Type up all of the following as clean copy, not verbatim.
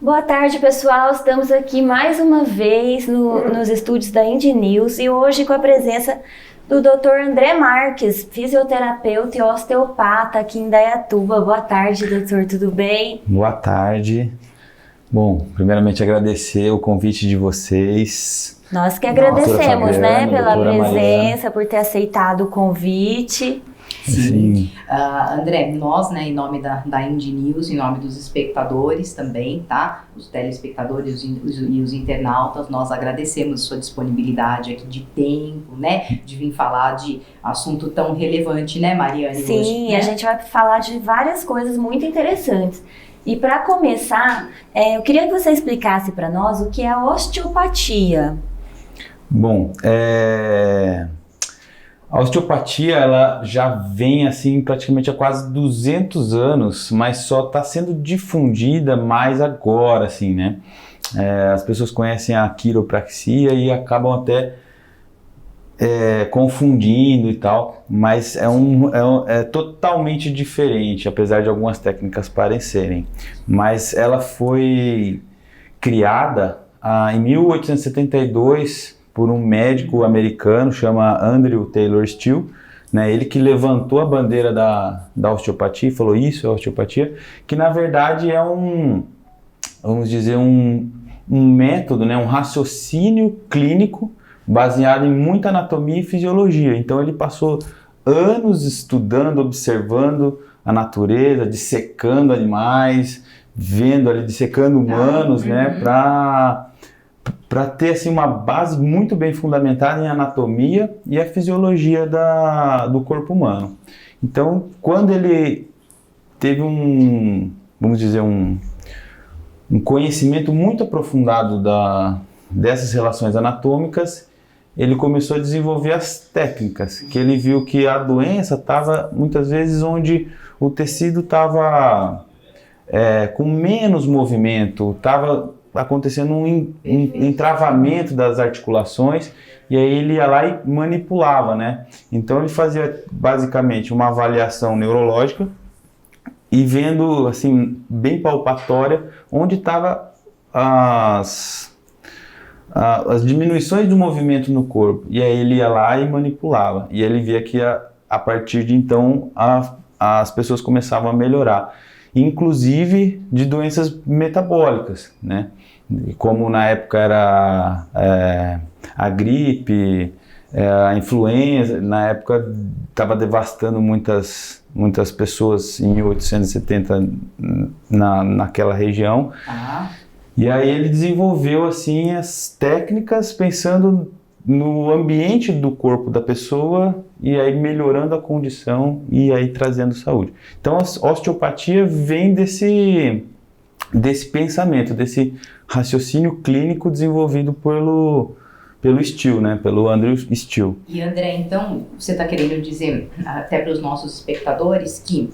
Boa tarde, pessoal. Estamos aqui mais uma vez nos estúdios da Indy News e hoje com a presença do Dr. André Marques, fisioterapeuta e osteopata aqui em Indaiatuba. Boa tarde, doutor. Tudo bem? Boa tarde. Bom, primeiramente agradecer o convite de vocês. Nós que agradecemos, né, pela presença, Mariana, por ter aceitado o convite. Sim. André, nós, né, em nome da Indy News, em nome dos espectadores também, tá? Os telespectadores e os internautas, nós agradecemos sua disponibilidade aqui de tempo, né? De vir falar de assunto tão relevante, né, Mariane? Sim, hoje, né? A gente vai falar de várias coisas muito interessantes. E para começar, eu queria que você explicasse para nós o que é a osteopatia. Bom, a osteopatia ela já vem assim praticamente há quase 200 anos, mas só está sendo difundida mais agora, assim, né? As pessoas conhecem a quiropraxia e acabam até confundindo e tal, mas é totalmente diferente, apesar de algumas técnicas parecerem. Mas ela foi criada em 1872 por um médico americano, chama Andrew Taylor Still, né? Ele que levantou a bandeira da osteopatia e falou isso é osteopatia, que na verdade é vamos dizer, um método, né? Um raciocínio clínico baseado em muita anatomia e fisiologia. Então ele passou anos estudando, observando a natureza, dissecando animais, vendo ali, dissecando humanos, né, para ter assim, uma base muito bem fundamentada em anatomia e a fisiologia do corpo humano. Então, quando ele teve vamos dizer, um conhecimento muito aprofundado dessas relações anatômicas, ele começou a desenvolver as técnicas, que ele viu que a doença estava muitas vezes onde o tecido estava com menos movimento, estava acontecendo um entravamento das articulações, e aí ele ia lá e manipulava, né? Então ele fazia basicamente uma avaliação neurológica e vendo assim bem palpatória onde estava as diminuições do movimento no corpo, e aí ele ia lá e manipulava, e ele via que a partir de então as pessoas começavam a melhorar, inclusive de doenças metabólicas, né? Como na época era a gripe, a influenza, na época estava devastando muitas pessoas em 1870 naquela região. E aí ele desenvolveu assim as técnicas pensando no ambiente do corpo da pessoa e aí melhorando a condição e aí trazendo saúde. Então a osteopatia vem desse pensamento, desse raciocínio clínico desenvolvido pelo Still, né? Pelo Andrew Still. E André, então, você está querendo dizer até para os nossos espectadores que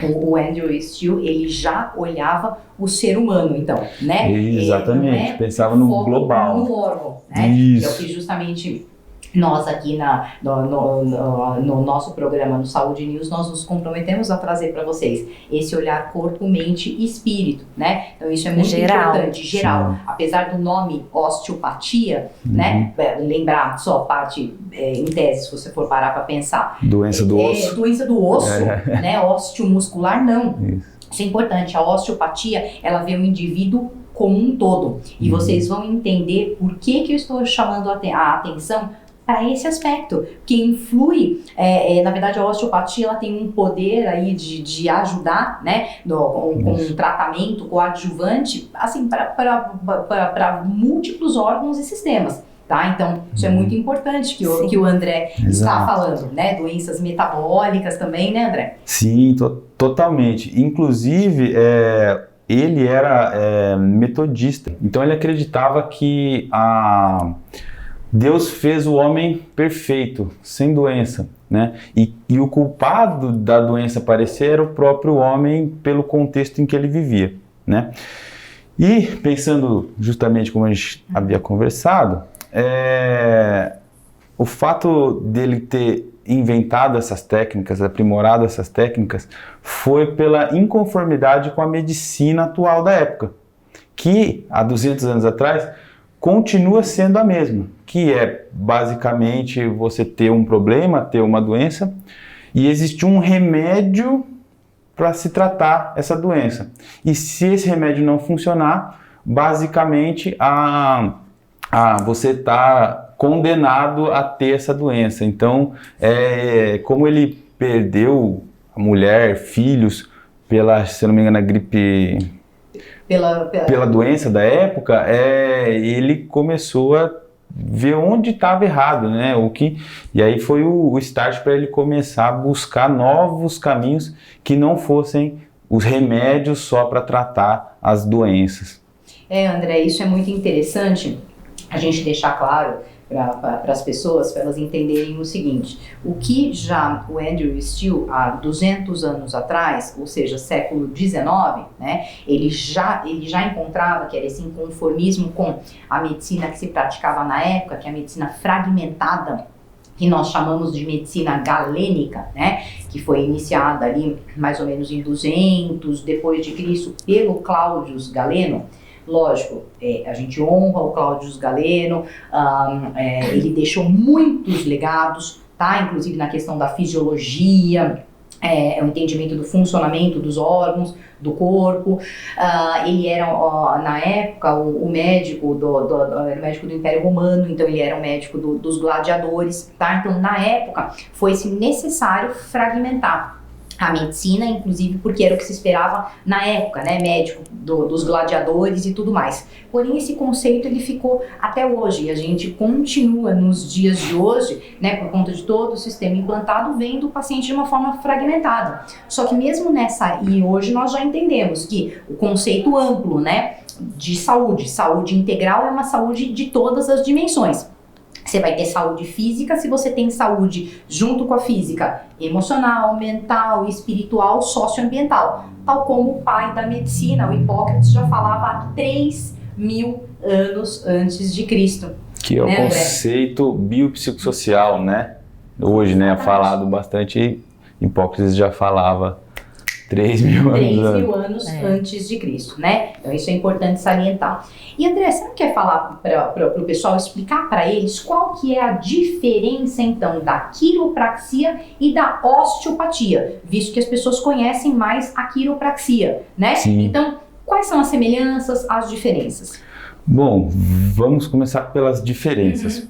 o Andrew Still, ele já olhava o ser humano, então, né? Exatamente, pensava no global. No órgão, né? Isso. Que é o que justamente nós aqui no nosso programa no Saúde News, nós nos comprometemos a trazer para vocês esse olhar corpo, mente e espírito, né? Então isso é muito importante, geral. Sim. Apesar do nome osteopatia, né? Lembrar só parte, em tese, se você for parar para pensar. Doença do osso. Doença do osso, né? Osteomuscular, não. Isso é importante. A osteopatia, ela vê o indivíduo como um todo. E vocês vão entender por que eu estou chamando a atenção para esse aspecto, que influi, na verdade a osteopatia ela tem um poder aí de ajudar, né, com um tratamento coadjuvante, assim, para múltiplos órgãos e sistemas, tá? Então, isso é muito importante que o André está falando, né, doenças metabólicas também, né, André? Sim, totalmente. Inclusive, ele era metodista, então ele acreditava que Deus fez o homem perfeito, sem doença, né? E o culpado da doença aparecer era o próprio homem pelo contexto em que ele vivia, né? E pensando justamente como a gente havia conversado, o fato dele ter inventado essas técnicas, aprimorado essas técnicas, foi pela inconformidade com a medicina atual da época, que que há 200 anos atrás continua sendo a mesma, que é basicamente você ter um problema, ter uma doença e existe um remédio para se tratar essa doença. E se esse remédio não funcionar, basicamente você está condenado a ter essa doença. Então, como ele perdeu a mulher, filhos, se não me engano, a gripe, pela doença da época, ele começou a ver onde estava errado, né? E aí foi o start para ele começar a buscar novos caminhos que não fossem os remédios só para tratar as doenças. André, isso é muito interessante a gente deixar claro para as pessoas, para elas entenderem o seguinte: o que já o Andrew Steele, há 200 anos atrás, ou seja, século XIX, né, ele já encontrava que era esse inconformismo com a medicina que se praticava na época, que é a medicina fragmentada, que nós chamamos de medicina galênica, né, que foi iniciada ali mais ou menos em 200 depois de Cristo pelo Claudius Galeno. Lógico, a gente honra o Claudius Galeno, ele deixou muitos legados, tá? Inclusive na questão da fisiologia, o entendimento do funcionamento dos órgãos, do corpo. Ele era, na época, o médico era médico do Império Romano, então ele era o médico dos gladiadores, tá? Então, na época, foi-se necessário fragmentar a medicina, inclusive porque era o que se esperava na época, né, médico dos gladiadores e tudo mais. Porém, esse conceito ele ficou até hoje, e a gente continua nos dias de hoje, né, por conta de todo o sistema implantado, vendo o paciente de uma forma fragmentada. Só que mesmo e hoje nós já entendemos que o conceito amplo, né, de saúde integral é uma saúde de todas as dimensões. Você vai ter saúde física se você tem saúde junto com a física emocional, mental, espiritual, socioambiental. Tal como o pai da medicina, o Hipócrates, já falava há 3.000 anos antes de Cristo. Que é o conceito biopsicossocial, né? Hoje, né, é falado bastante, Hipócrates já falava 3.000 anos antes de Cristo, né? Então isso é importante salientar. E André, você não quer falar para o pessoal, explicar para eles qual que é a diferença então da quiropraxia e da osteopatia, visto que as pessoas conhecem mais a quiropraxia, né? Sim. Então, quais são as semelhanças, as diferenças? Bom, vamos começar pelas diferenças.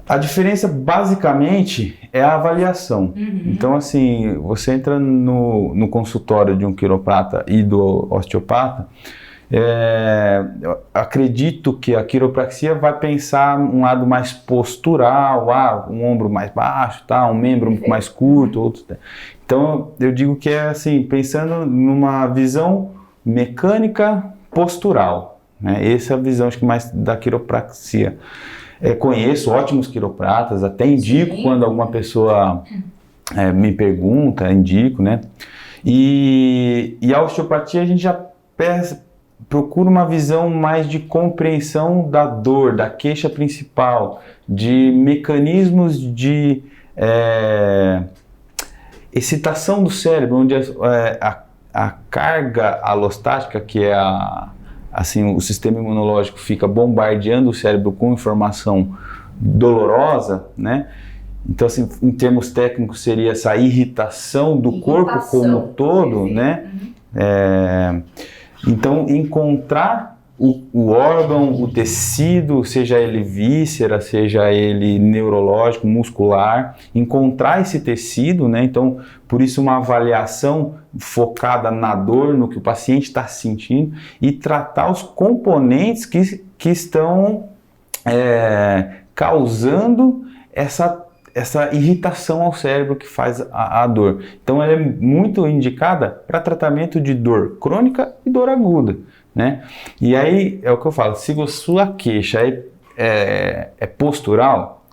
A diferença, basicamente, é a avaliação. Então, assim, você entra no consultório de um quiroprata e do osteopata, eu acredito que a quiropraxia vai pensar um lado mais postural, um ombro mais baixo, tá, um membro mais curto, outro. Então, eu digo que é assim, pensando numa visão mecânica postural, né? Essa é a visão, acho que mais da quiropraxia. Conheço ótimos quiropratas, até indico quando alguma pessoa me pergunta, indico, né? E a osteopatia a gente já procura uma visão mais de compreensão da dor, da queixa principal, de mecanismos de excitação do cérebro, onde a carga alostática, que é assim, o sistema imunológico fica bombardeando o cérebro com informação dolorosa, né? Então, assim, em termos técnicos, seria essa irritação do corpo como um todo, né? Então, encontrar o órgão, o tecido, seja ele víscera, seja ele neurológico, muscular, encontrar esse tecido, né? Então, por isso uma avaliação focada na dor, no que o paciente está sentindo, e tratar os componentes que estão causando essa irritação ao cérebro que faz a dor. Então, ela é muito indicada para tratamento de dor crônica e dor aguda, né? E aí, é o que eu falo, se a sua queixa é postural,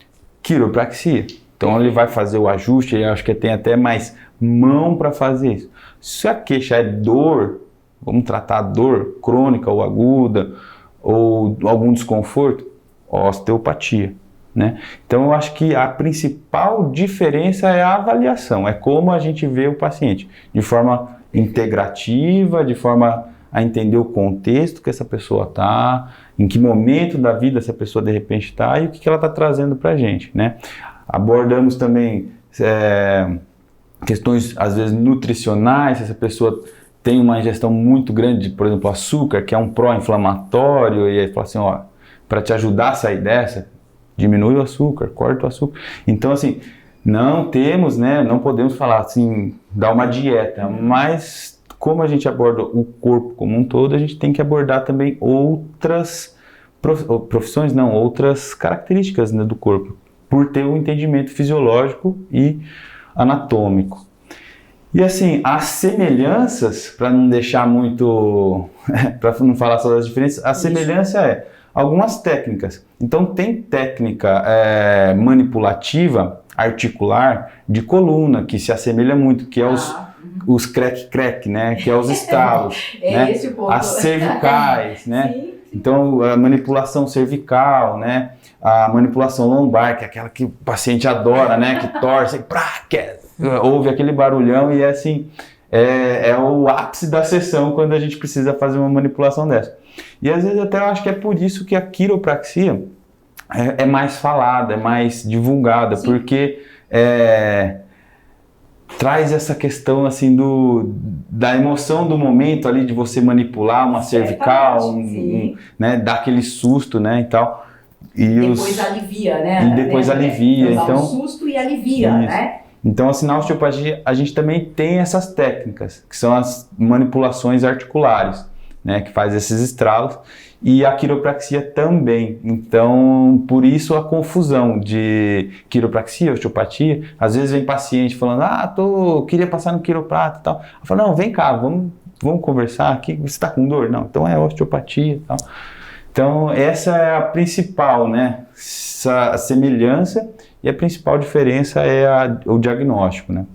quiropraxia. Então, ele vai fazer o ajuste, eu acho que tem até mais mão para fazer isso. Se a queixa é dor, vamos tratar a dor crônica ou aguda, ou algum desconforto, osteopatia, né? Então, eu acho que a principal diferença é a avaliação, é como a gente vê o paciente, de forma integrativa, de forma a entender o contexto que essa pessoa está, em que momento da vida essa pessoa de repente está e o que ela está trazendo para a gente, né? Abordamos também questões, às vezes, nutricionais, se essa pessoa tem uma ingestão muito grande de, por exemplo, açúcar, que é um pró-inflamatório, e aí fala assim, ó, para te ajudar a sair dessa, diminui o açúcar, corta o açúcar. Então, assim, não temos, né, não podemos falar assim, dar uma dieta, mas como a gente aborda o corpo como um todo, a gente tem que abordar também outras profissões, não, outras características, né, do corpo, por ter um entendimento fisiológico e anatômico. E assim, as semelhanças, para não deixar muito, para não falar só das diferenças, a semelhança é algumas técnicas. Então tem técnica manipulativa, articular, de coluna, que se assemelha muito, que é os crack-crack, né? Que é os estalos, né? Esse o ponto. As cervicais, né? Sim. Então a manipulação cervical, né? A manipulação lombar, que é aquela que o paciente adora, né? Que torce, ouve aquele barulhão e é assim, é o ápice da sessão quando a gente precisa fazer uma manipulação dessa. E às vezes até eu acho que é por isso que a quiropraxia é mais falada, é mais divulgada, sim, porque traz essa questão assim da emoção do momento ali de você manipular uma cervical, né, dar aquele susto, né, e tal. E depois alivia, né? E depois alivia, então... Dá um susto e alivia, isso, né? Então, assim, na osteopatia, a gente também tem essas técnicas, que são as manipulações articulares, né, que faz esses estralos, e a quiropraxia também. Então, por isso a confusão de quiropraxia, osteopatia. Às vezes vem paciente falando, queria passar no quiroprata e tal. Eu falo, não, vem cá, vamos conversar aqui, você está com dor? Não, então é osteopatia e tal. Então, essa é a principal, né, essa semelhança, e a principal diferença é o diagnóstico, né,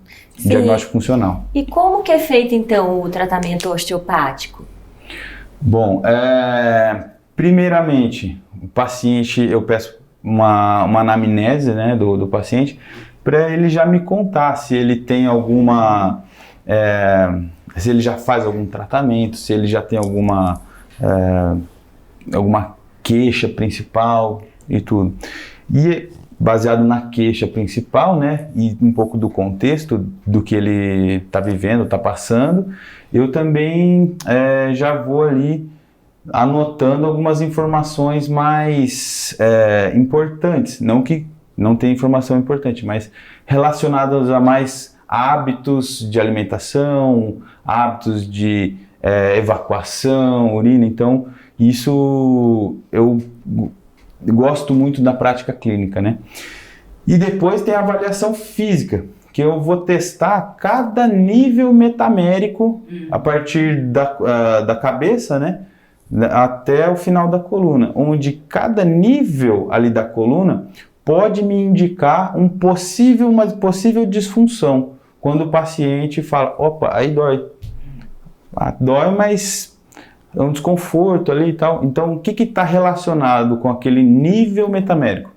o diagnóstico funcional. E como que é feito, então, o tratamento osteopático? Bom, primeiramente, o paciente, eu peço uma anamnese, né, do paciente, para ele já me contar se ele tem alguma, se ele já faz algum tratamento, se ele já tem alguma queixa principal e tudo. E baseado na queixa principal, né, e um pouco do contexto do que ele está vivendo, está passando, eu também já vou ali anotando algumas informações mais importantes, não que não tenha informação importante, mas relacionadas a mais hábitos de alimentação, hábitos de evacuação, urina. Então, isso eu gosto muito da prática clínica, né? E depois tem a avaliação física, que eu vou testar cada nível metamérico a partir da cabeça, né, até o final da coluna, onde cada nível ali da coluna pode me indicar uma possível disfunção. Quando o paciente fala, opa, aí dói. Dói, mas é um desconforto ali e tal. Então, o que está relacionado com aquele nível metamérico?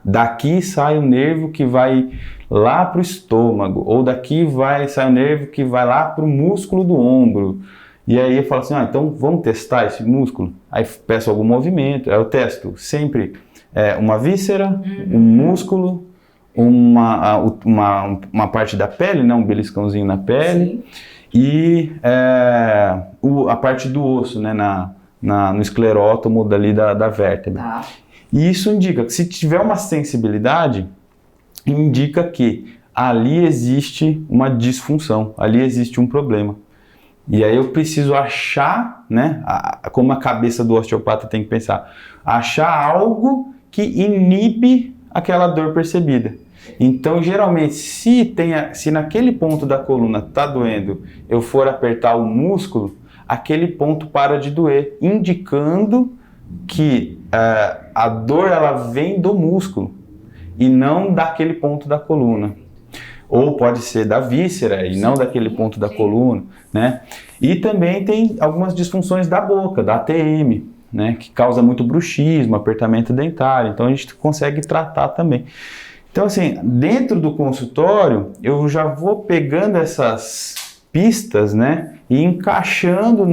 Daqui sai um nervo que vai lá para o estômago, ou daqui sai um nervo que vai lá para o músculo do ombro. E aí eu falo assim, então vamos testar esse músculo? Aí peço algum movimento, aí eu testo sempre uma víscera, um músculo, uma parte da pele, né, um beliscãozinho na pele. Sim. E a parte do osso, né, no esclerótomo dali da vértebra. E isso indica que se tiver uma sensibilidade, indica que ali existe uma disfunção, ali existe um problema. E aí eu preciso achar, né, como a cabeça do osteopata tem que pensar, achar algo que inibe aquela dor percebida. Então, geralmente, se naquele ponto da coluna está doendo, eu for apertar o músculo, aquele ponto para de doer, indicando que a dor ela vem do músculo e não daquele ponto da coluna. Ou pode ser da víscera e não daquele ponto da coluna, né? E também tem algumas disfunções da boca, da ATM, né? Que causa muito bruxismo, apertamento dentário. Então, a gente consegue tratar também. Então, assim, dentro do consultório, eu já vou pegando essas pistas, né? e encaixando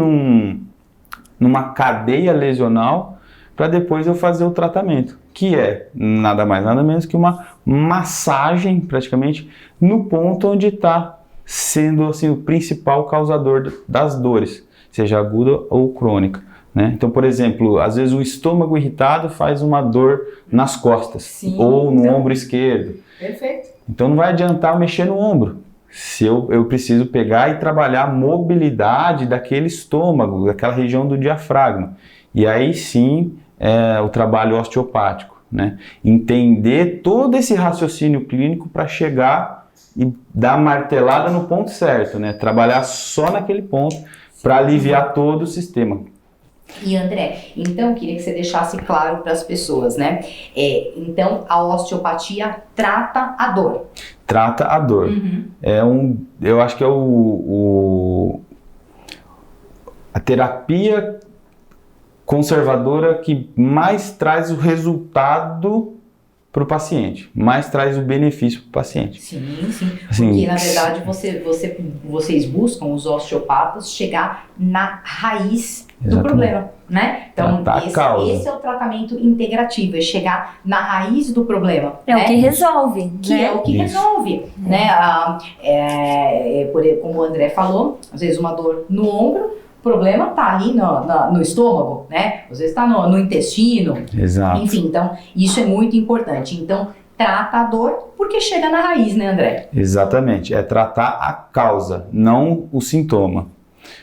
numa cadeia lesional para depois eu fazer o tratamento, que é nada mais nada menos que uma massagem praticamente no ponto onde está sendo assim, o principal causador das dores, seja aguda ou crônica. Né? Então, por exemplo, às vezes o estômago irritado faz uma dor nas costas. Sim, ou no ombro esquerdo. Perfeito. Então não vai adiantar eu mexer no ombro, se eu preciso pegar e trabalhar a mobilidade daquele estômago, daquela região do diafragma. E aí sim o trabalho osteopático, né? Entender todo esse raciocínio clínico para chegar e dar martelada no ponto certo, né? Trabalhar só naquele ponto para aliviar todo o sistema. E André, então queria que você deixasse claro para as pessoas, né? Então a osteopatia trata a dor. Trata a dor. Eu acho que é a terapia conservadora que mais traz o resultado para o paciente, mais traz o benefício para o paciente. Sim, sim. Porque na verdade vocês buscam, os osteopatas, chegar na raiz do problema, né? Então esse é o tratamento integrativo, é chegar na raiz do problema. É, né? O que resolve. Que é o que resolve, né? Como o André falou, às vezes uma dor no ombro, o problema está ali no estômago, né? Às vezes está no intestino. Exato. Enfim, então isso é muito importante. Então, trata a dor porque chega na raiz, né, André? Exatamente. É tratar a causa, não o sintoma.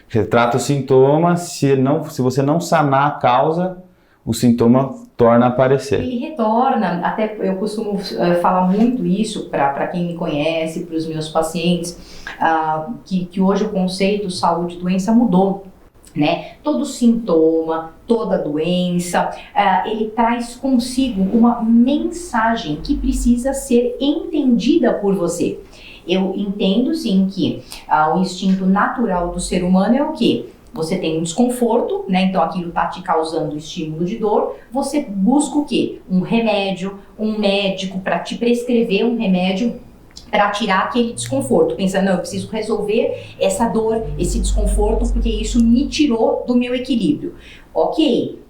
Você trata o sintoma, se você não sanar a causa, o sintoma torna a aparecer. Ele retorna, até eu costumo falar muito isso para quem me conhece, para os meus pacientes, que hoje o conceito saúde e doença mudou. Né? Todo sintoma, toda doença, ele traz consigo uma mensagem que precisa ser entendida por você. Eu entendo sim que o instinto natural do ser humano é o quê? Você tem um desconforto, né? Então aquilo está te causando estímulo de dor, você busca o quê? Um remédio, um médico para te prescrever um remédio para tirar aquele desconforto, pensando, não, eu preciso resolver essa dor, esse desconforto, porque isso me tirou do meu equilíbrio. Ok,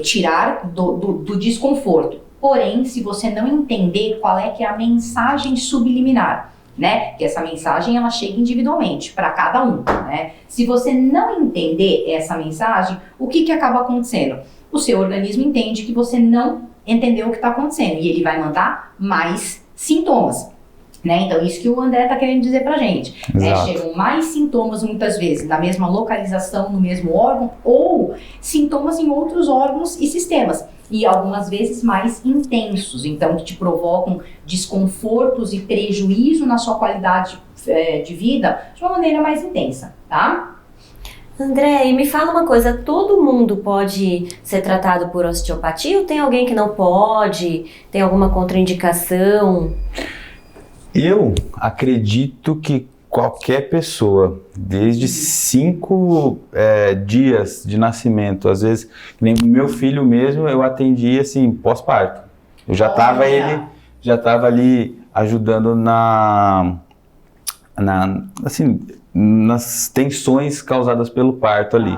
tirar do desconforto, porém, se você não entender qual é que é a mensagem subliminar, né, que essa mensagem ela chega individualmente para cada um, né? Se você não entender essa mensagem, o que acaba acontecendo? O seu organismo entende que você não entendeu o que está acontecendo e ele vai mandar mais sintomas. Né? Então, isso que o André está querendo dizer pra gente. Né? Chegam mais sintomas, muitas vezes, na mesma localização, no mesmo órgão, ou sintomas em outros órgãos e sistemas. E algumas vezes mais intensos, então, que te provocam desconfortos e prejuízo na sua qualidade de vida de uma maneira mais intensa, tá? André, e me fala uma coisa, todo mundo pode ser tratado por osteopatia ou tem alguém que não pode? Tem alguma contraindicação? Eu acredito que qualquer pessoa, desde 5 dias de nascimento, às vezes, nem o meu filho mesmo, eu atendi assim, pós-parto. Eu já estava ali ajudando nas tensões causadas pelo parto ali.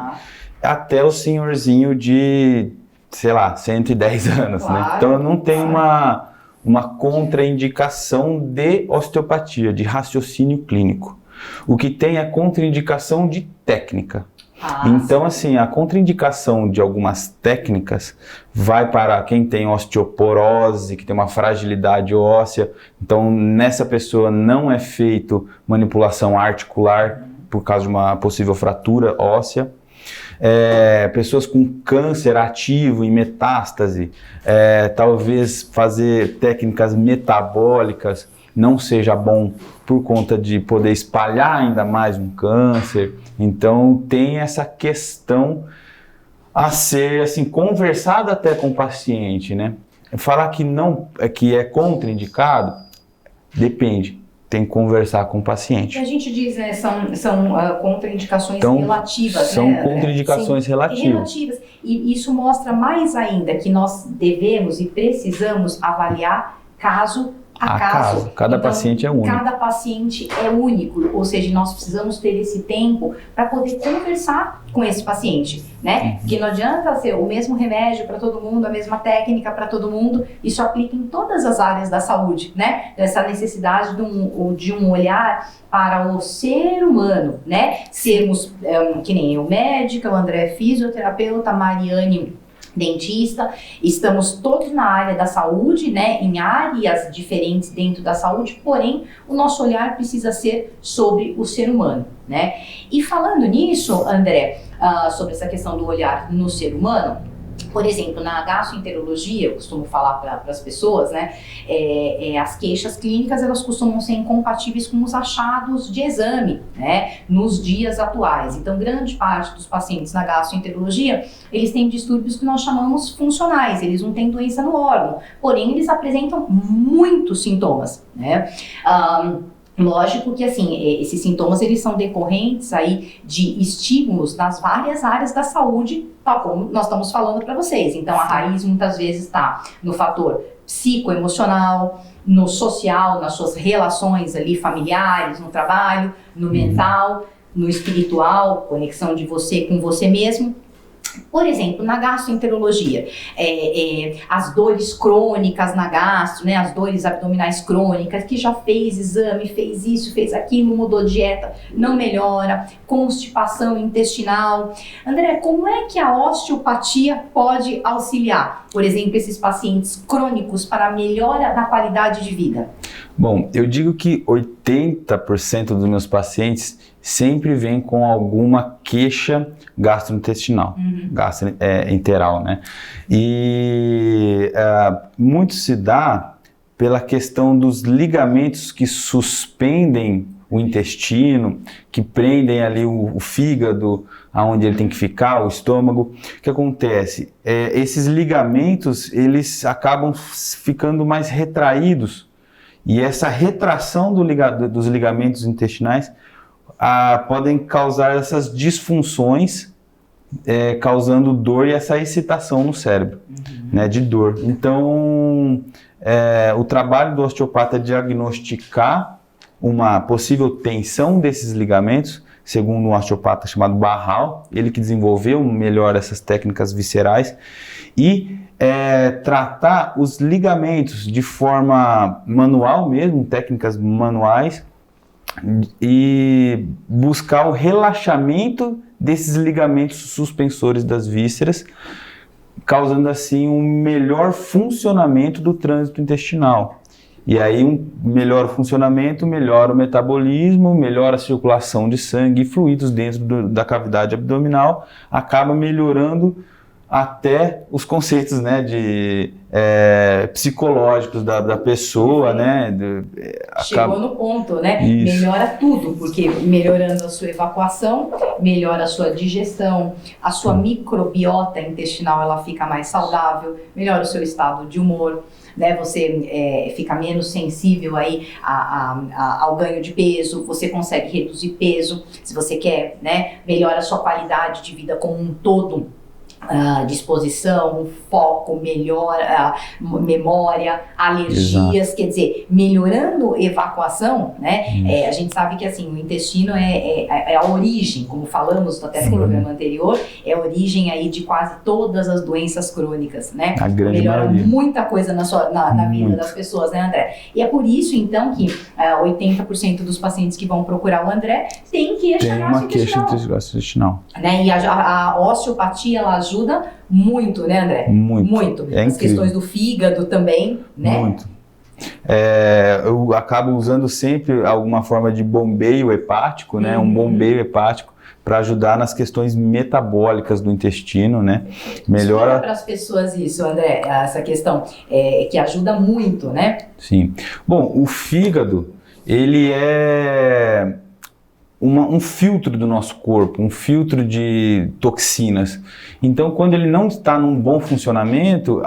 Até o senhorzinho de, sei lá, 110 anos, claro, né? Então eu não tenho uma contraindicação de osteopatia, de raciocínio clínico. O que tem é contraindicação de técnica. Então, assim, a contraindicação de algumas técnicas vai para quem tem osteoporose, que tem uma fragilidade óssea. Então, nessa pessoa não é feito manipulação articular por causa de uma possível fratura óssea. Pessoas com câncer ativo em metástase, talvez fazer técnicas metabólicas não seja bom por conta de poder espalhar ainda mais um câncer. Então tem essa questão a ser assim conversada até com o paciente, né? Falar que é contraindicado, depende. Tem que conversar com o paciente. A gente diz, né, são contraindicações relativas, são né? contraindicações relativas. E isso mostra mais ainda que nós devemos e precisamos avaliar caso acaso. Cada Então, paciente é único. Cada paciente é único, ou seja, nós precisamos ter esse tempo para poder conversar com esse paciente, né? Porque não adianta ser o mesmo remédio para todo mundo, a mesma técnica para todo mundo, isso aplica em todas as áreas da saúde, né? Essa necessidade de um olhar para o ser humano, né? Sermos, que nem eu médica, o André fisioterapeuta, a Mariane dentista, estamos todos na área da saúde, né, em áreas diferentes dentro da saúde, porém, o nosso olhar precisa ser sobre o ser humano, né? E falando nisso, André, sobre essa questão do olhar no ser humano, por exemplo, na gastroenterologia, eu costumo falar para as pessoas, né, as queixas clínicas, elas costumam ser incompatíveis com os achados de exame, né, nos dias atuais. Então, grande parte dos pacientes na gastroenterologia, eles têm distúrbios que nós chamamos funcionais, eles não têm doença no órgão, porém, eles apresentam muitos sintomas, né. Lógico que, assim, esses sintomas, eles são decorrentes aí de estímulos nas várias áreas da saúde, tal como nós estamos falando para vocês. Então, a raiz muitas vezes está no fator psicoemocional, no social, nas suas relações ali familiares, no trabalho, no mental, no espiritual, conexão de você com você mesmo. Por exemplo, na gastroenterologia, as dores crônicas na gastro, né, as dores abdominais crônicas, que já fez exame, fez isso, fez aquilo, mudou dieta, não melhora, constipação intestinal. André, como é que a osteopatia pode auxiliar, por exemplo, esses pacientes crônicos para a melhora da qualidade de vida? Bom, eu digo que 80% dos meus pacientes sempre vêm com alguma queixa gastrointestinal, enteral, né? E muito se dá pela questão dos ligamentos que suspendem o intestino, que prendem ali o fígado, aonde ele tem que ficar, o estômago. O que acontece? Esses ligamentos, eles acabam ficando mais retraídos, e essa retração dos ligamentos intestinais podem causar essas disfunções, causando dor e essa excitação no cérebro, né, de dor. Então, o trabalho do osteopata é diagnosticar uma possível tensão desses ligamentos, segundo um osteopata chamado Barral, ele que desenvolveu melhor essas técnicas viscerais, e tratar os ligamentos de forma manual mesmo, técnicas manuais, e buscar o relaxamento desses ligamentos suspensores das vísceras, causando assim um melhor funcionamento do trânsito intestinal. E aí um melhor funcionamento, melhora o metabolismo, melhora a circulação de sangue e fluidos dentro da cavidade abdominal, acaba melhorando até os conceitos, né, psicológicos da pessoa, né? Chegou no ponto, né? Isso. Melhora tudo, porque melhorando a sua evacuação, melhora a sua digestão, a sua microbiota intestinal, ela fica mais saudável, melhora o seu estado de humor, né? Você fica menos sensível aí ao ganho de peso, você consegue reduzir peso, se você quer, né? Melhora a sua qualidade de vida como um todo. Disposição, foco, melhora, memória, alergias. Exato. Quer dizer, melhorando evacuação, né? A gente sabe que assim, o intestino é a origem, como falamos até no programa anterior, é a origem aí de quase todas as doenças crônicas, né? A grande melhora maioria. Muita coisa na vida das pessoas, né, André? E é por isso, então, que 80% dos pacientes que vão procurar o André tem uma queixa gastrointestinal. Né? E a osteopatia, ela ajuda muito, né, André? Muito. As questões do fígado também, né? Muito. Eu acabo usando sempre alguma forma de bombeio hepático, né? Um bombeio hepático para ajudar nas questões metabólicas do intestino, né? Melhora para as pessoas isso, André, essa questão que ajuda muito, né? Sim. Bom, o fígado, ele é um filtro do nosso corpo, um filtro de toxinas. Então, quando ele não está num bom funcionamento,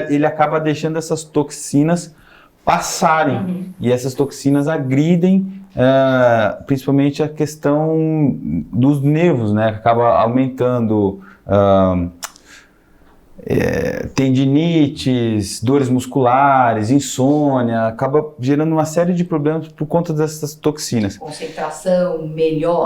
ele acaba deixando essas toxinas passarem. E essas toxinas agridem principalmente a questão dos nervos, né? Acaba aumentando tendinites, dores musculares, insônia, acaba gerando uma série de problemas por conta dessas toxinas. Concentração,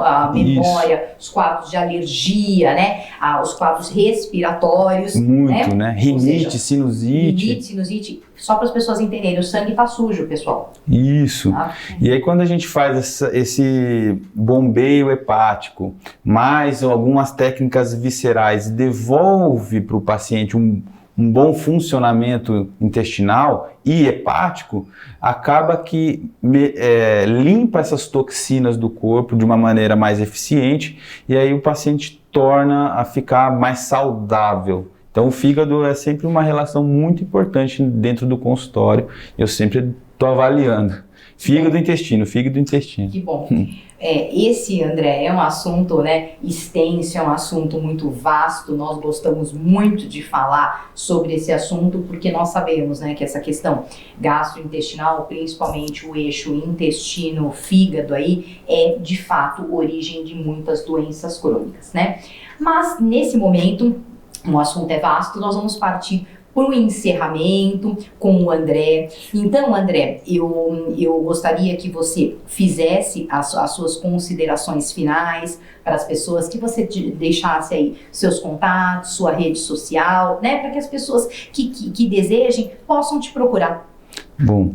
a memória, os quadros de alergia, né? Os quadros respiratórios. Muito, né? Rinite, sinusite. Só para as pessoas entenderem, o sangue tá sujo, pessoal. Isso. Tá? E aí quando a gente faz esse bombeio hepático, mais algumas técnicas viscerais, devolve para o paciente um bom funcionamento intestinal e hepático, acaba que limpa essas toxinas do corpo de uma maneira mais eficiente e aí o paciente torna a ficar mais saudável. Então o fígado é sempre uma relação muito importante dentro do consultório, eu sempre estou avaliando. Fígado e intestino. Que bom. Esse, André, é um assunto, né, extenso, é um assunto muito vasto, nós gostamos muito de falar sobre esse assunto, porque nós sabemos, né, que essa questão gastrointestinal, principalmente o eixo intestino-fígado aí, é de fato origem de muitas doenças crônicas, né? Mas, nesse momento, o assunto é vasto, nós vamos partir para o encerramento com o André. Então, André, eu gostaria que você fizesse as suas considerações finais para as pessoas, que você deixasse aí seus contatos, sua rede social, né, para que as pessoas que desejem possam te procurar. Bom,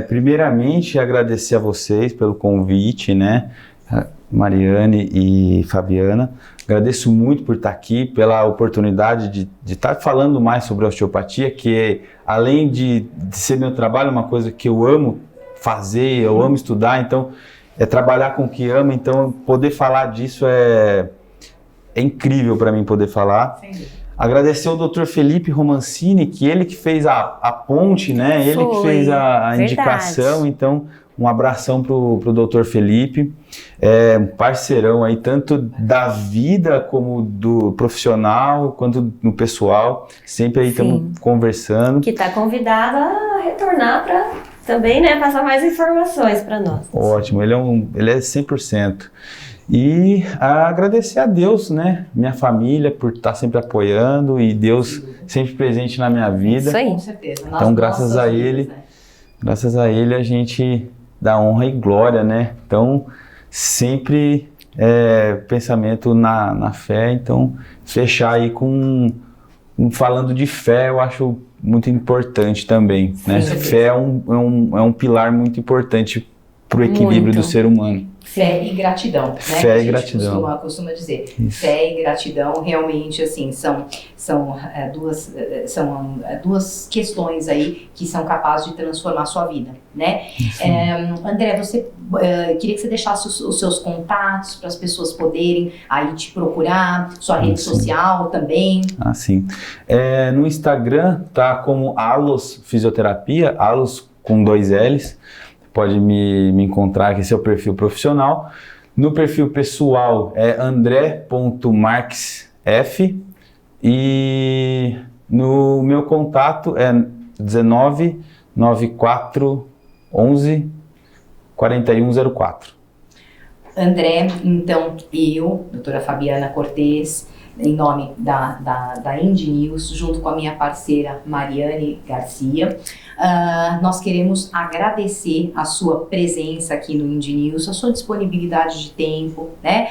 primeiramente agradecer a vocês pelo convite, né, Mariane e Fabiana. Agradeço muito por estar aqui, pela oportunidade de estar falando mais sobre a osteopatia, que além de ser meu trabalho, é uma coisa que eu amo fazer, eu amo estudar, então é trabalhar com o que amo, então poder falar disso é incrível para mim poder falar. Sim. Agradecer ao Dr. Felipe Romancini, que ele que fez a ponte, né? Ele que fez a indicação, então um abração pro Dr. Felipe, um parceirão aí, tanto da vida como do profissional, quanto no pessoal, sempre aí estamos conversando. Que está convidado a retornar para também, né, passar mais informações para nós. Ótimo, ele é 100%. E agradecer a Deus, né, minha família, por estar sempre apoiando e Deus sempre presente na minha vida. Isso aí. Com certeza. Então, graças a Ele, a gente dá honra e glória, né? Então, sempre pensamento na fé. Então, fechar aí falando de fé, eu acho muito importante também, né? Fé é um pilar muito importante para o equilíbrio do ser humano. Fé e gratidão, né? Fé e gratidão. Costuma dizer. Isso. Fé e gratidão realmente, assim, são duas questões aí que são capazes de transformar a sua vida, né? André, queria que você deixasse os seus contatos para as pessoas poderem aí te procurar, sua rede social também. Ah, sim. No Instagram tá como Alos Fisioterapia, Alos com 2 L's. Pode me encontrar, que esse é o perfil profissional. No perfil pessoal é andré.marquesf e no meu contato é 19 94 11 4104. André, então doutora Fabiana Cortez, em nome da Indy News, junto com a minha parceira Mariane Garcia, nós queremos agradecer a sua presença aqui no Indy News, a sua disponibilidade de tempo, né?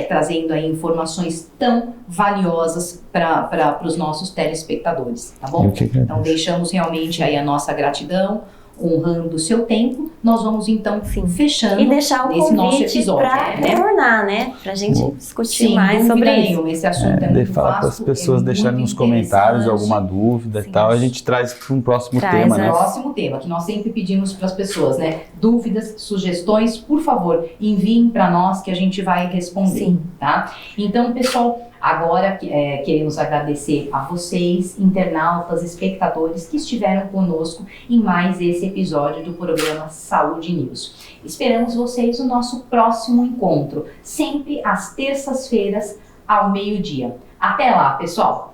Trazendo aí informações tão valiosas para os nossos telespectadores, tá bom? Então deixamos realmente aí a nossa gratidão, honrando o seu tempo. Nós vamos então fechando e deixar o esse nosso episódio para retornar, né? Pra gente discutir mais sobre isso. Esse assunto é muito falar para as pessoas deixarem nos comentários alguma dúvida e tal, a gente traz para um próximo tema, né? Próximo tema, que nós sempre pedimos para as pessoas, né? Dúvidas, sugestões, por favor, enviem para nós que a gente vai responder, tá? Então, pessoal, agora queremos agradecer a vocês, internautas, espectadores que estiveram conosco em mais esse episódio do programa Saúde News. Esperamos vocês no nosso próximo encontro, sempre às terças-feiras, ao meio-dia. Até lá, pessoal!